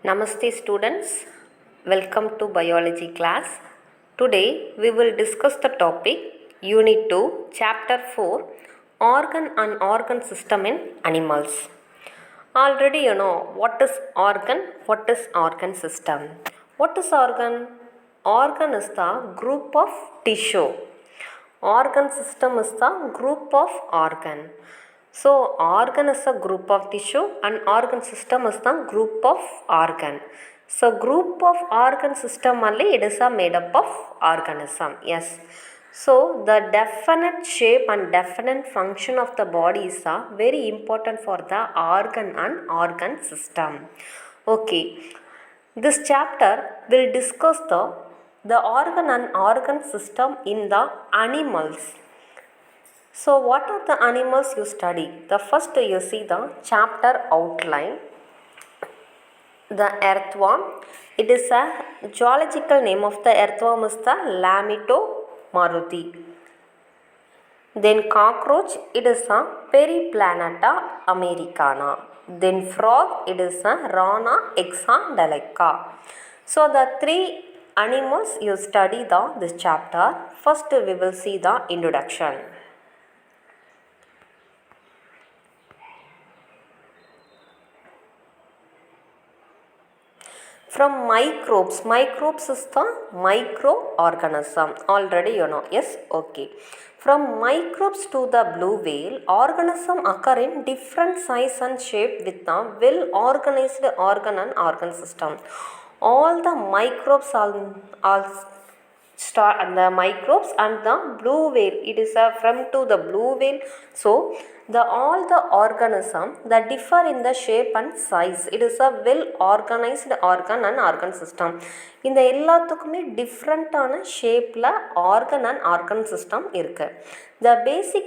Namaste students, welcome to biology class. Today we will discuss the topic Unit 2, Chapter 4, Organ and Organ System in Animals. Already you know what is organ system. What is organ? Organ is the group of tissue. Organ system is the group of organ. So organ is a group of tissue and organ system is the group of organ. So group of organ system only it is a made up of organism. Yes. So the definite shape and definite function of the body is very important for the organ and organ system. Okay. This chapter will discuss the organ and organ system in the animals. So what are the animals you study? The first you see the chapter outline. The earthworm. It is a zoological name of the earthworm is the Lamito-maruti. Then cockroach, it is a Periplaneta americana. Then frog, it is a Rana hexadelica. So the three animals you study this chapter. First we will see the introduction. From microbes is the microorganism. Already you know. Yes, okay. From microbes to the blue whale, organisms occur in different size and shape with a well-organized organ and organ system. All the microbes are the microbes and the blue whale. It is from to the blue whale. So all the organism that differ in the shape and size. It is a well organized organ and organ system. இந்த எல்லாத்துக்குமே டிஃப்ரெண்ட்டான ஷேப்பில் organ and organ system இருக்குது. The basic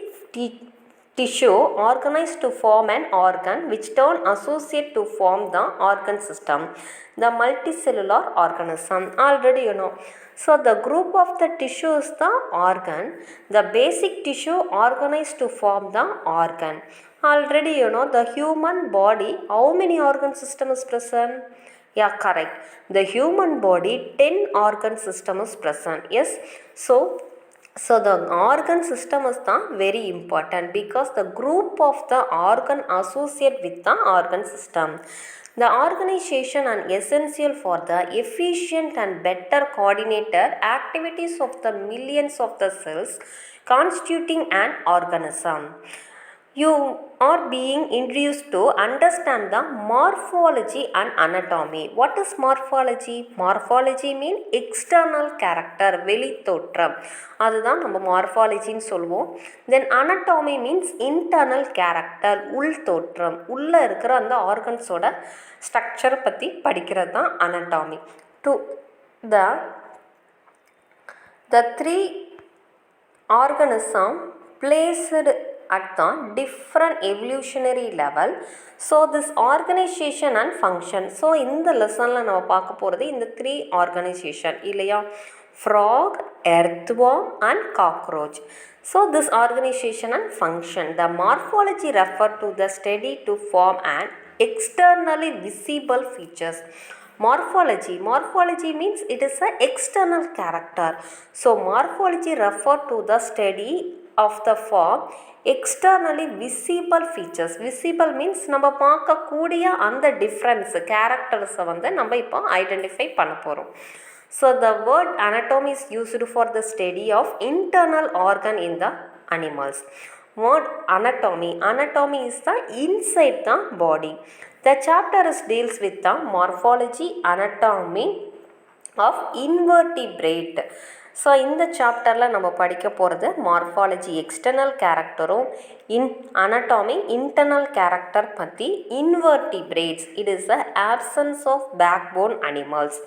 tissue organized to form an organ which turn associate to form the organ system. The multicellular organism. Already you know. So the group of the tissue is the organ. The basic tissue organized to form the organ. Already you know the human body. How many organ system is present? Yeah, correct. The human body 10 organ system is present. Yes. So the organ system is very important because the group of the organ associate with the organ system. The organization and essential for the efficient and better coordinated activities of the millions of the cells constituting an organism. You are being introduced to understand the morphology and anatomy. What is morphology? Morphology means external character, வெளி தோற்றம். அதுதான் நம்ம மார்ஃபாலஜின்னு சொல்லுவோம். தென் anatomy means internal character, உள் தோற்றம். உள்ளே இருக்கிற அந்த ஆர்கன்ஸோட ஸ்ட்ரக்சரை பற்றி படிக்கிறது தான் anatomy. To the three organism placed at the different evolutionary level. So this organization and function. So in the lesson la நம்ம பார்க்க போறது இந்த 3 organization இல்லையா, frog, earthworm and cockroach. So this organization and function. The morphology refer to the study to form an externally visible features. Morphology means it is an external character. So morphology refer to the study of the form externally visible features. Visible means நம்ம பார்க்கக்கூடிய அந்த difference கேரக்டர்ஸை வந்து நம்ம இப்போ identify பண்ண போகிறோம். So the word anatomy is used for the study of internal organ in the animals. Word anatomy is the inside the body. The chapter deals with the morphology, anatomy of invertebrate. So இந்த சாப்டரில் நம்ம படிக்க போகிறது morphology external கேரக்டரும் anatomy internal character பற்றி. Invertebrates it is the absence of backbone animals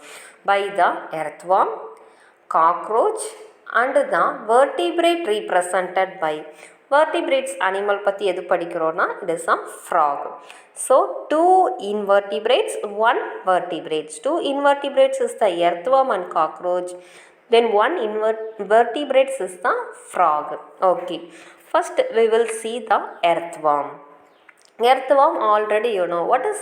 by the earthworm, cockroach and the vertebrate represented by. Vertebrates animal பற்றி எது படிக்கிறோன்னா it is frog. So 2 invertebrates, 1 vertebrates. 2 invertebrates is the earthworm and cockroach. Then 1 invertebrates is the frog. Okay. First we will see the earthworm. Earthworm already you know. What is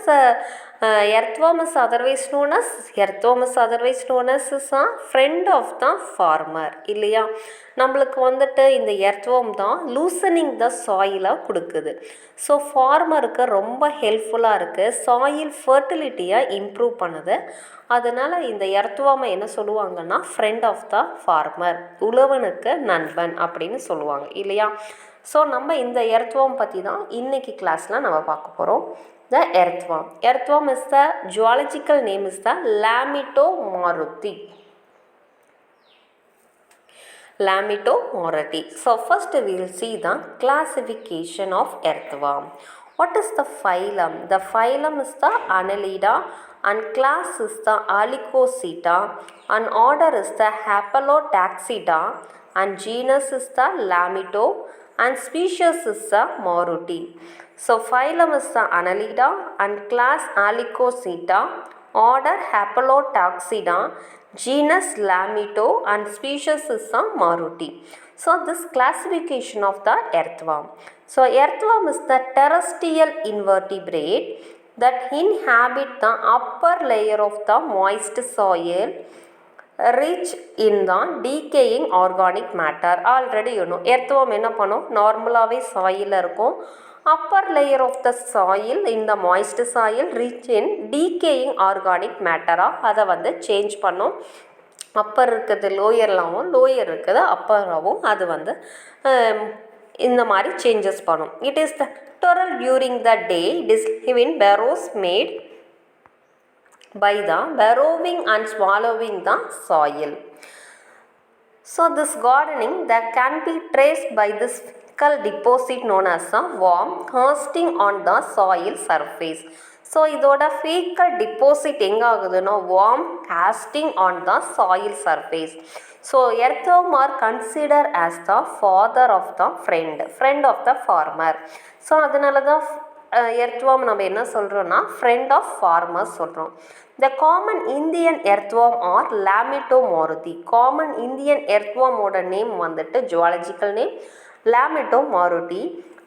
earthworm is otherwise known as? Earthworm is otherwise known as is a friend of the farmer. இல்லையா நம்மளுக்கு வந்துட்டு இந்த earthworm தான் loosening த சாயிலை கொடுக்குது. So ஃபார்மருக்கு ரொம்ப ஹெல்ப்ஃபுல்லாக இருக்குது. Soil ஃபர்டிலிட்டியை improve பண்ணுது. அதனால் இந்த எர்த்வார்மை என்ன சொல்லுவாங்கன்னா ஃப்ரெண்ட் ஆஃப் த ஃபார்மர், உழவனுக்கு நண்பன் அப்படின்னு சொல்லுவாங்க இல்லையா. ஸோ நம்ம இந்த எர்த்வார்ம் பற்றி தான் இன்றைக்கி கிளாஸில் நம்ம பார்க்க போகிறோம். The earthworm. Earthworm is the zoological name is the Lampito mauritii. Lamitomaruti. So first we will see the classification of earthworm. What is the phylum? The phylum is the Annelida and class is the Alicoceta and order is the Haplotaxida and genus is the Lamito and species is the Maruti. So phylum is the Annelida and class Alicoceta, order Haplotaxida, genus Lamito and species is the Maruti. So this classification of the earthworm. So earthworm is the terrestrial invertebrate that inhabit the upper layer of the moist soil rich in the decaying organic matter. Already you know earthworm என்ன பண்ணும், நார்மலாகவே soil இருக்கும். upper layer of the soil in the moist soil rich in decaying organic matter அதை வந்து change பண்ணும். அப்பர் இருக்குது லோயர்லாகவும், lower இருக்குது அப்பராகவும், அது வந்து இந்த மாதிரி சேஞ்சஸ் பண்ணும். It is the total during the day. It is living burrows made by the burrowing and swallowing the soil. So this gardening that can be traced by this deposit known as a worm casting on the soil surface. So இதோட faecal deposit எங்கே ஆகுதுன்னா worm casting on the soil surface. So earthworm are consider as the father of the friend of the farmer. So அதனால தான் earthworm நம்ம என்ன சொல்கிறோன்னா friend of farmers சொல்கிறோம். The common Indian earthworm are Lampito mauritii. Common Indian எர்த்வார்மோட name வந்துட்டு zoological name Lamitomaruti.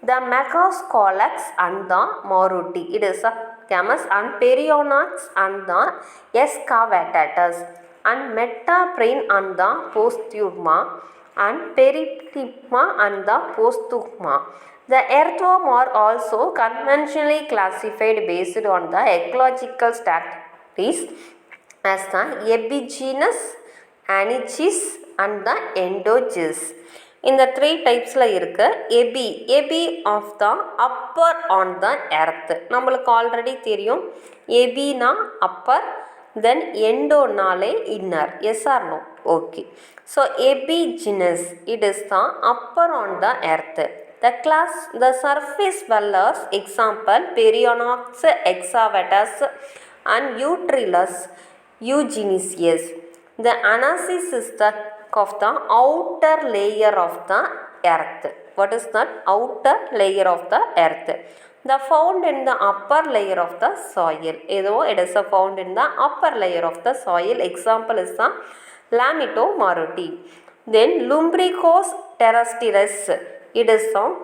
The Macroscolex and the Maruti. It is a Camus and Perionax and the Excavatus and Metaprine and the Posthuma and Periptima and the Posthuma. The earthworm are also conventionally classified based on the ecological status as the epigenous, anicis and the endogenous. இந்த 3 டைப்ஸில் இருக்க epi of the upper on the earth. நம்மளுக்கு already தெரியும் எபினா upper, then எண்டோனாலே inner. Yes or no? Okay. So epigeous it is the upper on the earth. The surface dwellers, example Perionax, Excavatus and Eutrylus eugenisius. The anasis is the of the outer layer of the earth. What is that? Outer layer of the earth. The found in the upper layer of the soil. It is found in the upper layer of the soil. Example is the Lamitomaruti. Then Lumbricus terrestris. It is some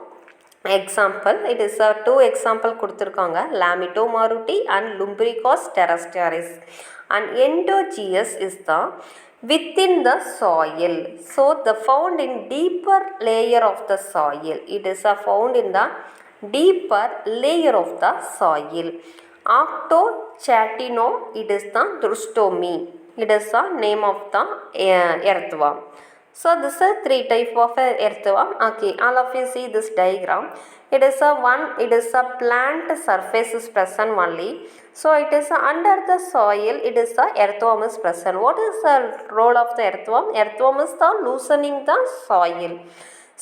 example. It is a 2 example கொடுத்திருக்காங்க, Lamitomaruti and Lumbricus terrestris. And endogenous is the within the soil. So the found in deeper layer of the soil. It is found in the deeper layer of the soil. Octochatino, it is the drustomi. It is the name of the earthworm. So this is 3 type of earthworm. Okay, all of you see this diagram. It is a plant surface is present only. So it is under the soil, it is the earthworm is present. What is the role of the earthworm? Earthworm is the loosening the soil.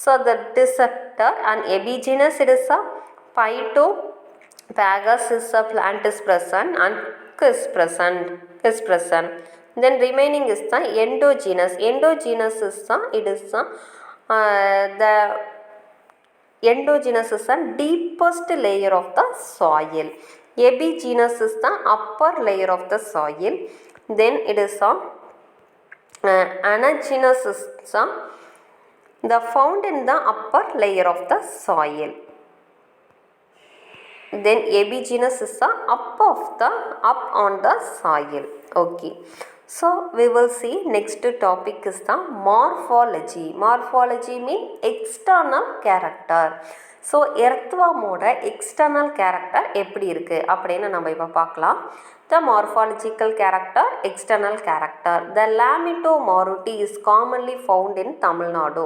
So the dissector and epigenous, it is a Phytophagus is a plant is present and is present. Then remaining is the endogenous. Endogenous is the endogenous is the deepest layer of the soil. Epigenous is the upper layer of the soil. Then it is anagenous is the found in the upper layer of the soil. Then abigenous is the up on the soil. Okay. So we will see next topic is the morphology. Morphology means external character. So எர்த்வாமோட external character எப்படி இருக்குது அப்படின்னு நம்ம இப்போ பார்க்கலாம். த morphological character, external character. The லாமிட்டோமாருட்டி is commonly found in Tamil Nadu.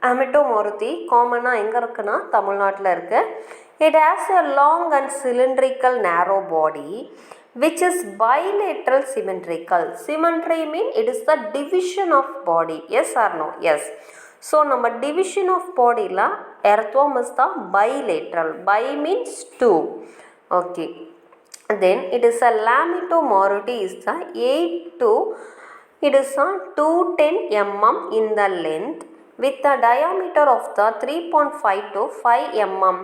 லாமிட்டோமாருட்டி காமனாக எங்கே இருக்குன்னா தமிழ்நாட்டில் இருக்குது. It has a long and cylindrical நேரோ பாடி which is bilateral symmetrical. Symmetry mean it is the division of body. Yes or no? Yes. So நம்ம division of body la earthworm is the bilateral. Bi means two. Okay. Then it is a lamitomaruty is the 8 to it is a 210 mm in the length with the diameter of the 3.5 to 5 mm.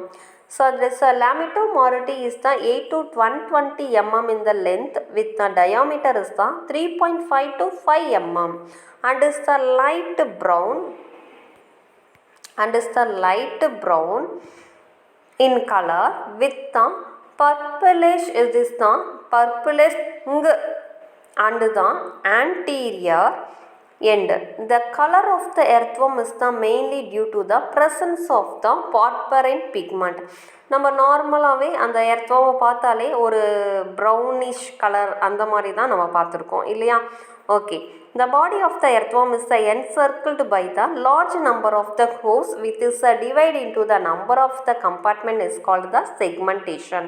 So this lamitomaruty is the 8 to 120 mm in the length with the diameter is the 3.5 to 5 mm and is the light brown in color with the purplish and the anterior end. The color of the earthworm is the mainly due to the presence of the porphyrin pigment. நம்ம நார்மலாகவே அந்த எர்த்வாமை பார்த்தாலே ஒரு brownish colour அந்த மாதிரி தான் நம்ம பார்த்துருக்கோம் இல்லையா? Okay. The body of the earthworm is encircled by the large number of the hooves which is divided into the number of the compartment is called the segmentation.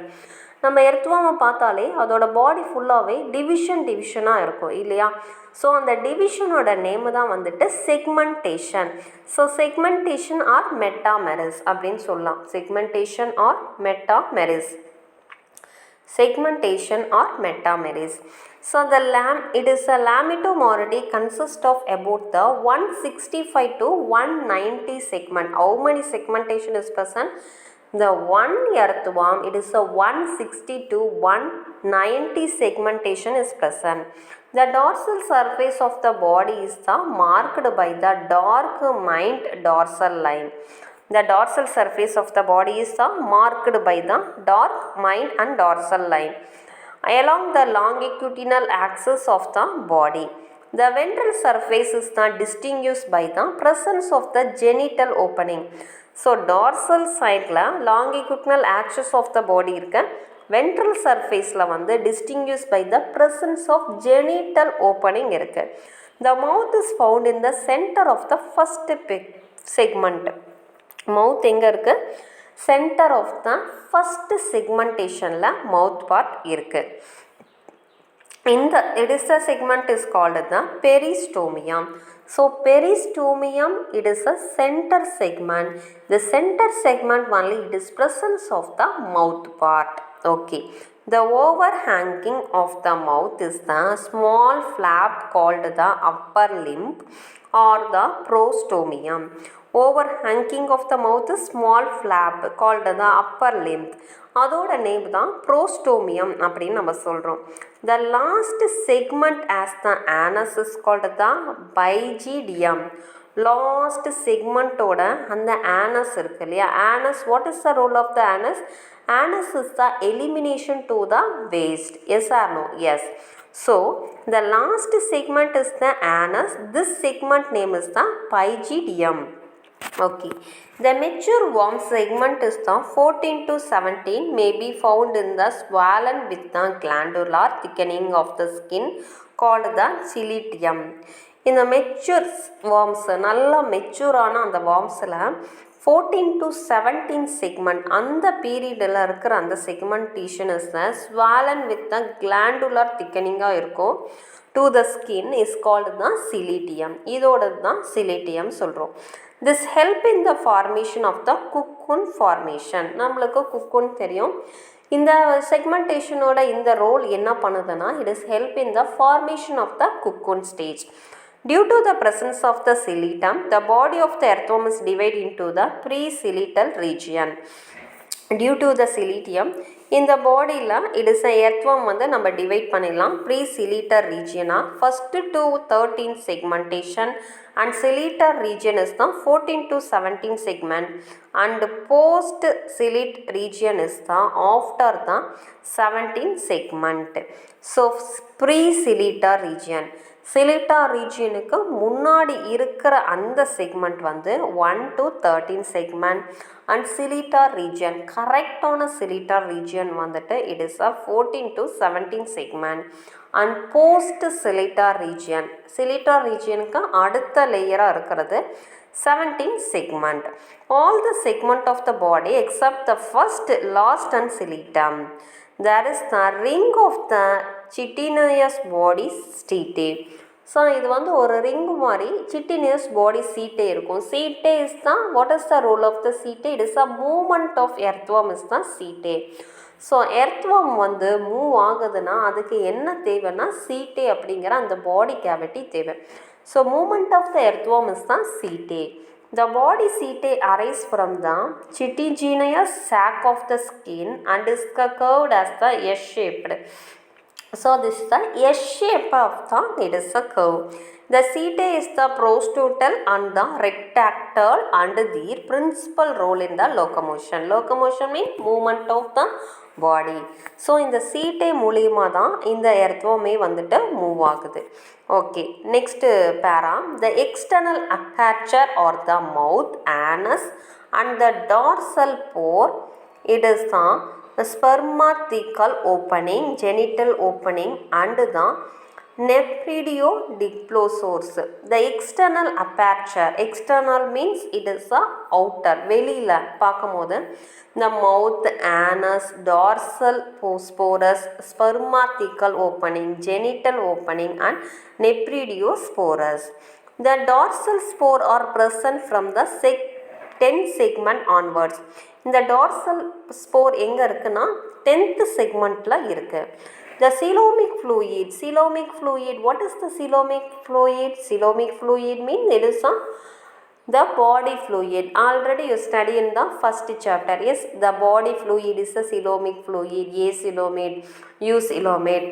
நம்ம எர்த்வாமை பார்த்தாலே அதோட பாடி ஃபுல்லாகவே டிவிஷனாக இருக்கும் இல்லையா? ஸோ அந்த டிவிஷனோட நேமு தான் வந்துட்டு segmentation. So segmentation or metamerism அப்படின்னு சொல்லலாம். Segmentation or metamerism. So it is a lamitomaruty consists of about the 165 to 190 segment. How many segmentation is present? The one earthworm, it is a 160 to 190 segmentation is present. The dorsal surface of the body is marked by the dark mined dorsal line. The dorsal surface of the body is marked by the dark mined and dorsal line along the longitudinal axis of the body. The ventral surface is distinguished by the presence of the genital opening. So dorsal side la longitudinal axis of the body irukka, ventral surface la vandu distinguished by the presence of genital opening irukku. The mouth is found in the center of the first segment. Mouth enga irukku? Center of the first segmentation la mouth part irukku. It is a segment is called the peristomium. So peristomium, it is a center segment. The center segment only it is presence of the mouth part. Okay. The overhanging of the mouth is the small flap called the upper limb or the prostomium. Overhanging of the mouth is small flap called the upper limb. அதோட name தான் ப்ரோஸ்டோமியம் அப்படின்னு நம்ம சொல்கிறோம். The last segment as the anus is called the pygidium. Last செக்மெண்ட்டோட அந்த anus இருக்கு இல்லையா? Anus, what is the role of the anus? Anus is the elimination to the waste. Yes or no? Yes. So the last segment is the anus. This segment name is the pygidium. Okay. The mature worm segment is the 14 to 17 may be found in the swollen with the glandular thickening of the skin called the ciliatium. இந்த mature worms, நல்லா மெச்சூரான அந்த வார்ம்ஸில் 14 to 17 segment, அந்த பீரியடில் இருக்கிற அந்த segmentation is swollen with the glandular திக்கனிங்காக இருக்கும். To the skin is called தான் சிலிட்டியம். இதோட தான் சிலிட்டியம் சொல்கிறோம். This help in the formation of the cocoon formation. நம்மளுக்கு குக்குன் தெரியும். இந்த செக்மெண்டேஷனோட இந்த ரோல் என்ன பண்ணுதுன்னா, it is help in the formation of the cocoon stage. Due to the presence of the cilitum, the body of the earthworm is divided into the precilital region. Due to the ciliatium, இந்த பாடியில் it is a earthworm வந்து நம்ம divide பண்ணிடலாம் pre-clitellar ரீஜியனாக. First to 13 segmentation and ciliate region is the 14 to 17 segment and post ciliate region is the after the 17 segment. So pre-ciliate region clitellar ரீஜியனுக்கு முன்னாடி இருக்கிற அந்த செக்மெண்ட் வந்து 1 to 13 segment and clitellar region கரெக்டான clitellar region வந்துட்டு it is a 14 to 17 segment and post clitellar ரீஜியனுக்கு அடுத்த லேயராக இருக்கிறது 17 segment. All the segment of the body except the first, last and cilitum. That is the ring of the chitinous body setae. ஸோ இது வந்து ஒரு ring மாதிரி chitinous body setae இருக்கும். சீட்டே இஸ் தான் what is the role of the setae? It is a movement of earthworm is தான் setae. So எர்த்வம் வந்து move ஆகுதுன்னா அதுக்கு என்ன தேவைன்னா சீட்டே அப்படிங்கிற அந்த பாடி கேவிட்டி தேவை. So movement of the earthworm is தான் setae. The body setae arise from the chitinous sac of the skin and is curved as the S-shaped. So this is the S-shape of the, it is a curve. The setae is the prostotal and the retractile and their principal role in the locomotion. Locomotion means movement of the body. So இந்த சீட்டை மூலியமாக தான் இந்த எர்த்வமே வந்துட்டு move ஆகுது. Okay, next para. The external aperture are the mouth, anus and the dorsal pore it is தான் spermathecal opening, genital opening and தான் nephridiodiplosaurs. The external aperture, external means it is a outer, வெளியில் பார்க்கும்போது the mouth, anus, dorsal porus, spermatical opening, genital opening and nephridiosporus. The dorsal spore are present from the 10th segment onwards. இந்த dorsal spore எங்கே இருக்குன்னா 10th segmentல இருக்குது. The coelomic fluid, what is the coelomic fluid? Coelomic fluid means it is the body fluid. Already you study in the first chapter. Yes, the body fluid is a coelomic fluid, acoelomate, eucoelomate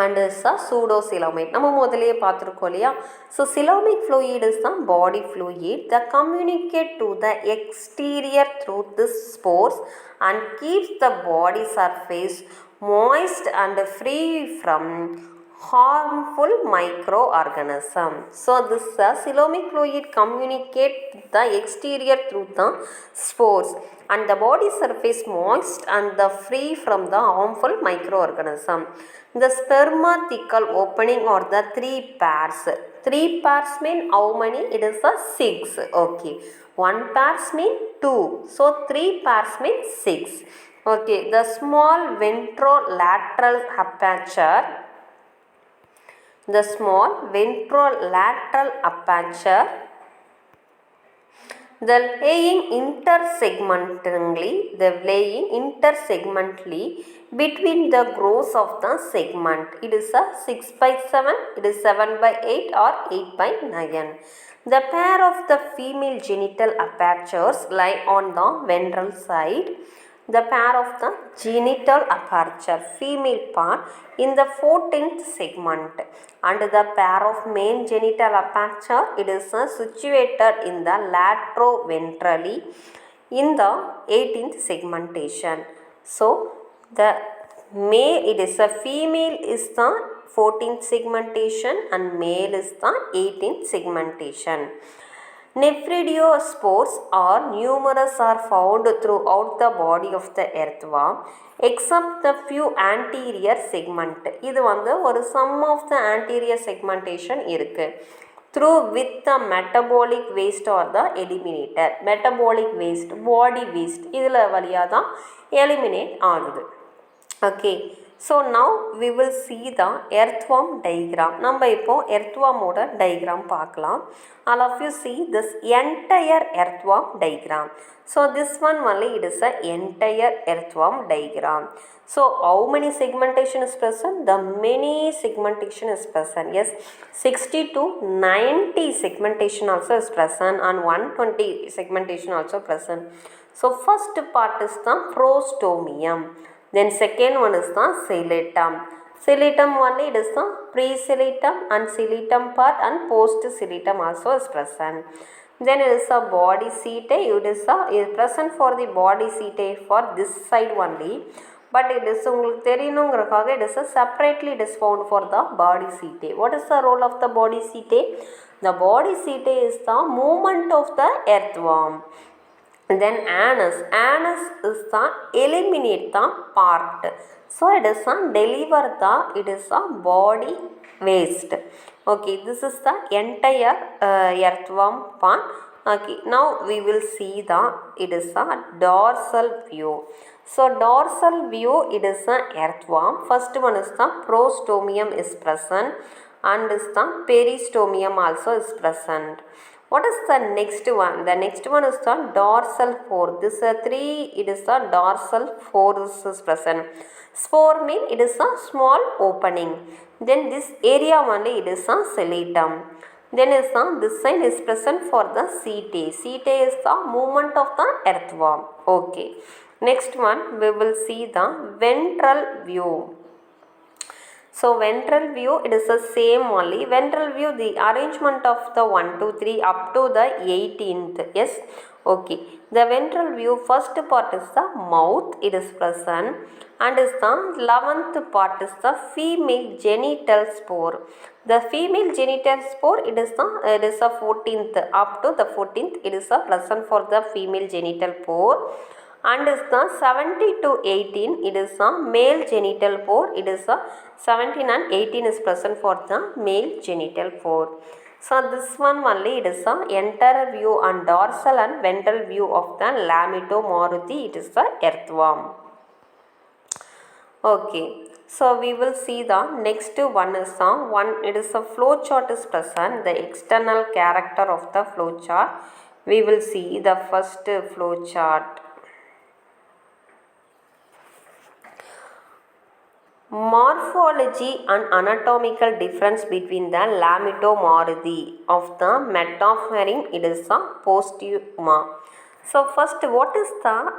and is a pseudocoelomate. நம்ம முதலியே பார்த்துருக்கோம் இல்லையா? So coelomic fluid is the body fluid that communicate to the exterior through the spores and keeps the body surface moist and free from harmful microorganisms. So this coelomic fluid communicate the exterior through the spores and the body surface moist and the free from the harmful microorganism. The spermatical opening are the 3 pairs. 3 pairs mean how many? It is a 6. Okay, 1 pairs mean 2. So 3 pairs mean 6. Okay, the small ventrolateral aperture, the small ventrolateral aperture, the laying intersegmentally between the grooves of the segment. It is a 6/7, it is 7/8 or 8/9. The pair of the female genital apertures lie on the ventral side. The pair of the genital aperture, female part, in the 14th segment and the pair of male genital aperture, it is situated in the lateroventrally in the 18th segmentation. So the male, it is a female is the 14th segmentation and male is the 18th segmentation. Nephridiospores are numerous, are found throughout the body of the earthworm except the few anterior segment. இது வந்து ஒரு some of the anterior segmentation இருக்கு. Through with the metabolic waste or the eliminated. Metabolic waste, body waste இதில் வழியாக தான் eliminate ஆகுது. Okay, so now we will see the earthworm diagram. நம்ம இப்போ earthwormோட diagram பார்க்கலாம். All of you see this entire earthworm diagram. So this one only, it is a entire earthworm diagram. So how many segmentation is present? The many segmentation is present. Yes, 60 to 90 segmentation also is present and 120 segmentation also present. So first part is the prostomium. Then second one is the cilitum. Cilitum only it is the pre-cilitum and cilitum part and post-cilitum also is present. Then it is a body setae. It is present for the body setae for this side only. But it is உங்களுக்கு தெரியணுங்கிறதுக்காக it is separately it is found for the body setae. What is the role of the body setae? The body setae is the movement of the earthworm. Then anus. Anus is the eliminate the part. So it is a deliver the, it is a body waste. Okay, this is the entire earthworm part. Okay, now we will see the, it is a dorsal view. So dorsal view, it is a earthworm. First one is the prostomium is present and is the peristomium also is present. What is the next one? The next one is the dorsal fork. This three, it is the dorsal fork is present. Spore mean it is a small opening. Then this area only it is a cilitum. Then is the, this side is present for the setae. Setae is the movement of the earthworm. Okay. Next one we will see the ventral view. So ventral view, it is the same only. Ventral view, the arrangement of the 1, 2, 3 up to the 18th. Yes, okay. The ventral view, first part is the mouth, it is present, and is the 11th part is the female genital spore. The female genital spore, it is the 14th up to the 14th. It is a present for the female genital pore. And is the 70 to 18, it is a male genital pore. It is a 17 and 18 is present for the male genital pore. So this one only, it is a entire view and dorsal and ventral view of the Lametomaruti. It is the earthworm. Okay, so we will see the next one is one. It is a flow chart is present. The external character of the flow chart. We will see the first flow chart. Morphology and anatomical difference between the Lametomaruti of the metaphorin, it is a postuma. So first, what is the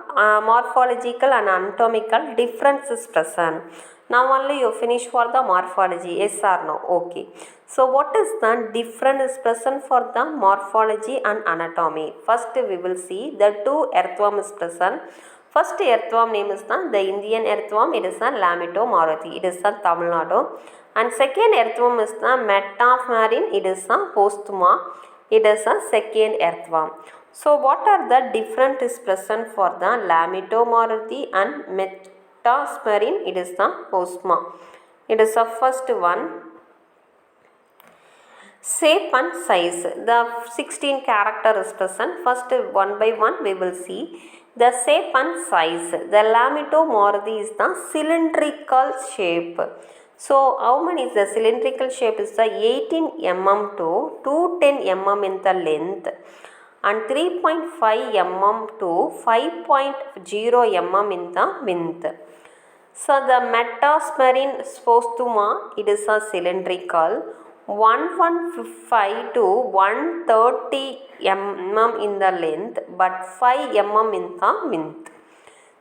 morphological and anatomical difference is present? Now only you finish for the morphology, yes or no? Okay. So what is the difference is present for the morphology and anatomy? First we will see the two earthworm is present. First earthworm name is the Indian earthworm. It is a Lametomaruti. It is a Tamil Nadu. And second earthworm is the metaphorin. It is a postuma. It is a second earthworm. So what are the different is present for the Lametomaruti and metaphorin? It is the postuma. It is the first one. Shape and size. The 16 character is present. First one by one we will see. The shape and size. The Lametomaruti is the cylindrical shape. So how many is the cylindrical shape? Is the 18 mm to 210 mm in the length and 3.5 mm to 5.0 mm in the width. So the metaphorin postuma, it is a cylindrical 115 to 130 mm in the length but 5 mm in the width.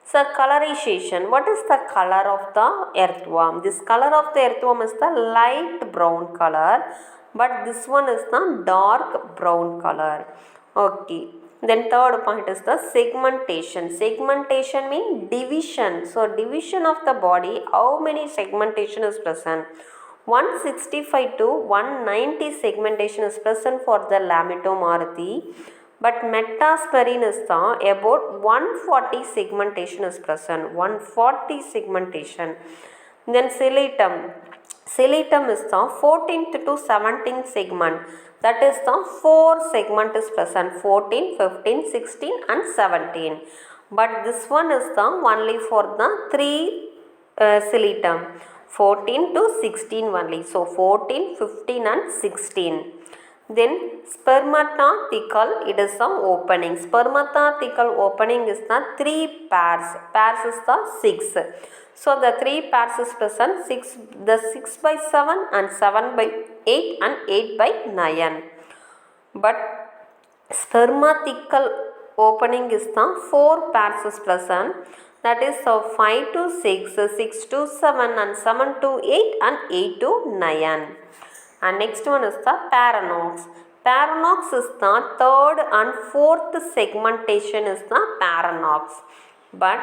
So colorization, what is the color of the earthworm? This color of the earthworm is the light brown color, but this one is the dark brown color. Okay. Then third point is the segmentation. Segmentation means division. So division of the body, how many segmentation is present? 165 to 190 segmentation is present for the Lametomaruti, but metaphorin is the about 140 segmentation is present. 140 segmentation. Then cilitum. Cilitum is the 14th to 17th segment. That is the 4 segment is present. 14, 15, 16 and 17. But this one is the only for the 3 cilitum. 14 to 16 only. So 14, 15 and 16. Then spermatothecal, it is the opening. Spermatothecal opening is the 3 pairs. Pairs is the 6. So the 3 pairs is present. 6, the 6 by 7 and 7 by 8 and 8 by 9. But spermatical opening is the 4 pairs is present. that is 5 to 6, 6 to 7 and 7 to 8 and 8 to 9. And next one is the paranox. Paranox is the third and fourth segmentation is the paranox. But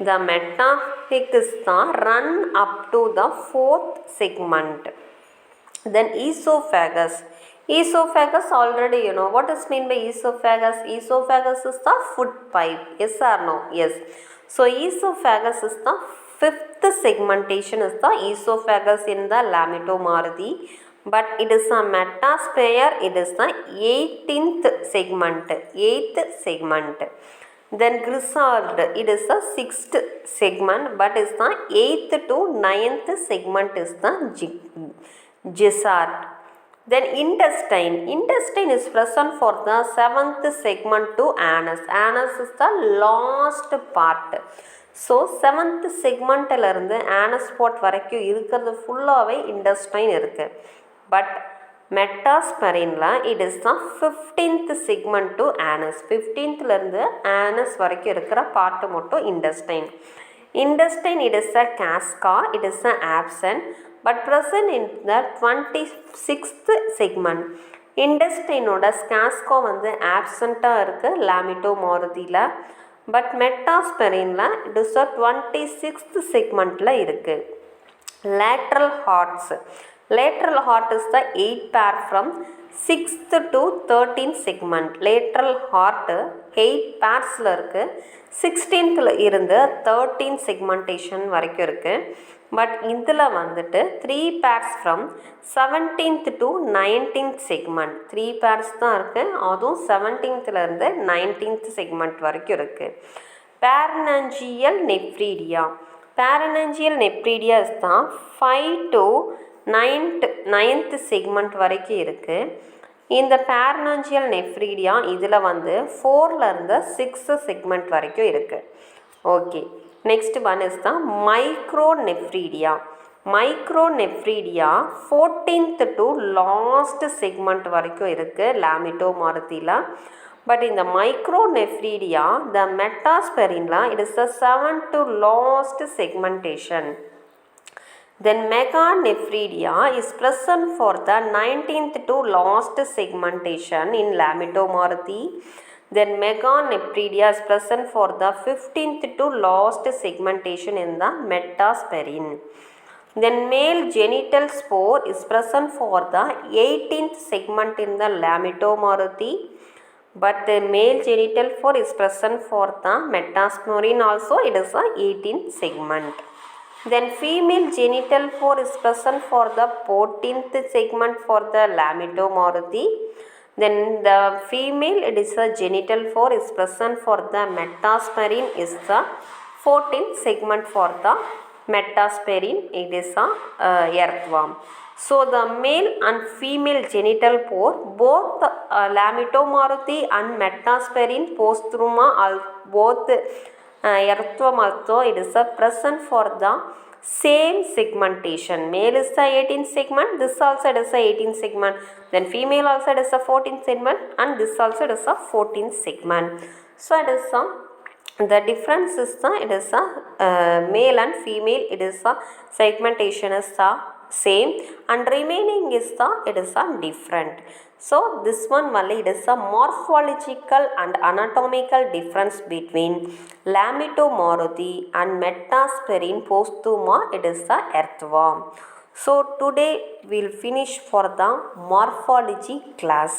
the metahic is the run up to the fourth segment. Then esophagus. Esophagus already you know. What is mean by esophagus? Esophagus is the food pipe. Yes or no? Yes. So esophagus is the fifth segmentation is the esophagus in the Lametomaruti. But it is a metasphere. It is the 18th segment. 8th segment. Then grizzard, it is the 6th segment, but is the 8th to 9th segment is the gizzard. Then intestine. Intestine is present for the 7th segment to anus. Anus is the last part. So 7th segment இருந்து anus part வரைக்கும் இருக்கிறது ஃபுல்லாகவே intestine இருக்கு. But மெட்டாஸ்பெரின்ல it is the 15th segment to anus. 15thலேருந்து anus வரைக்கும் இருக்கிற part மட்டும் intestine. Intestine it is a casca, it is a absent but present in the 26th segment. Intestine-ஓட casca வந்து absent-ஆக இருக்குது லாமிட்டோமாருதியில். பட் மெட்டாஸ்பெரின்ல it is a 26th segment-ல இருக்குது. Lateral hearts. Lateral heart is the 8th pair from 6th to 13th segment. Lateral heart 8 pairsல இருக்கு. 16thல இருந்து 13th segmentation வரைக்கும் இருக்கு. பட் இதில் வந்துட்டு 3 pairs from 17th to 19th segment. 3 pairs தான் இருக்கு. அதுவும் 17thல இருந்து 19th segment வரைக்கும் இருக்கு. Pharyngeal nephridia. Pharyngeal nephridia is தான் 5 to 9th segment வரைக்கும் இருக்குது. இந்த pharyngeal nephridia இதில் வந்து 4லேருந்து 6th segment வரைக்கும் இருக்குது. ஓகே, நெக்ஸ்ட் ஒன் இஸ் தான் micronephridia. Micronephridia 14th to last segment வரைக்கும் இருக்குது லாமிட்டோமாருதியில். பட் இந்த மைக்ரோநெஃப்ரீடியா த மெட்டாஸ்பெரின்ல it is the 7th to last segmentation. Then meganephridia is present for the 19th to last segmentation in Lametomaruti. Then meganephridia is present for the 15th to last segmentation in the Metasperine. Then male genital spore is present for the 18th segment in the Lametomaruti. But the male genital spore is present for the Metasperine also. It is the 18th segment. Then female genital spore is present for the 14th segment for the Lametomaruti. Then the female it is a genital spore is present for the Metasperine is the 14th segment for the Metasperine. It is a earthworm. So the male and female genital pore both Lametomaruti and Metasperine posthruma both earthworm also it is a present for the same segmentation. Male is the 18th segment, this also it is a 18th segment. Then female also it is a 14th segment and this also it is a 14th segment. So it is the difference is the it is a male and female it is a segmentation is the same and remaining is the it is a different. So this one only it is a morphological and anatomical difference between Lametomaruti and Metasperine posthruma it is the earthworm. So today we will finish for the morphology class.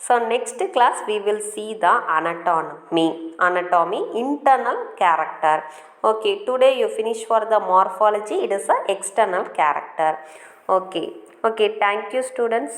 So next class we will see the anatomy internal character. Okay, today you finish for the morphology, it is a external character. Okay, thank you students.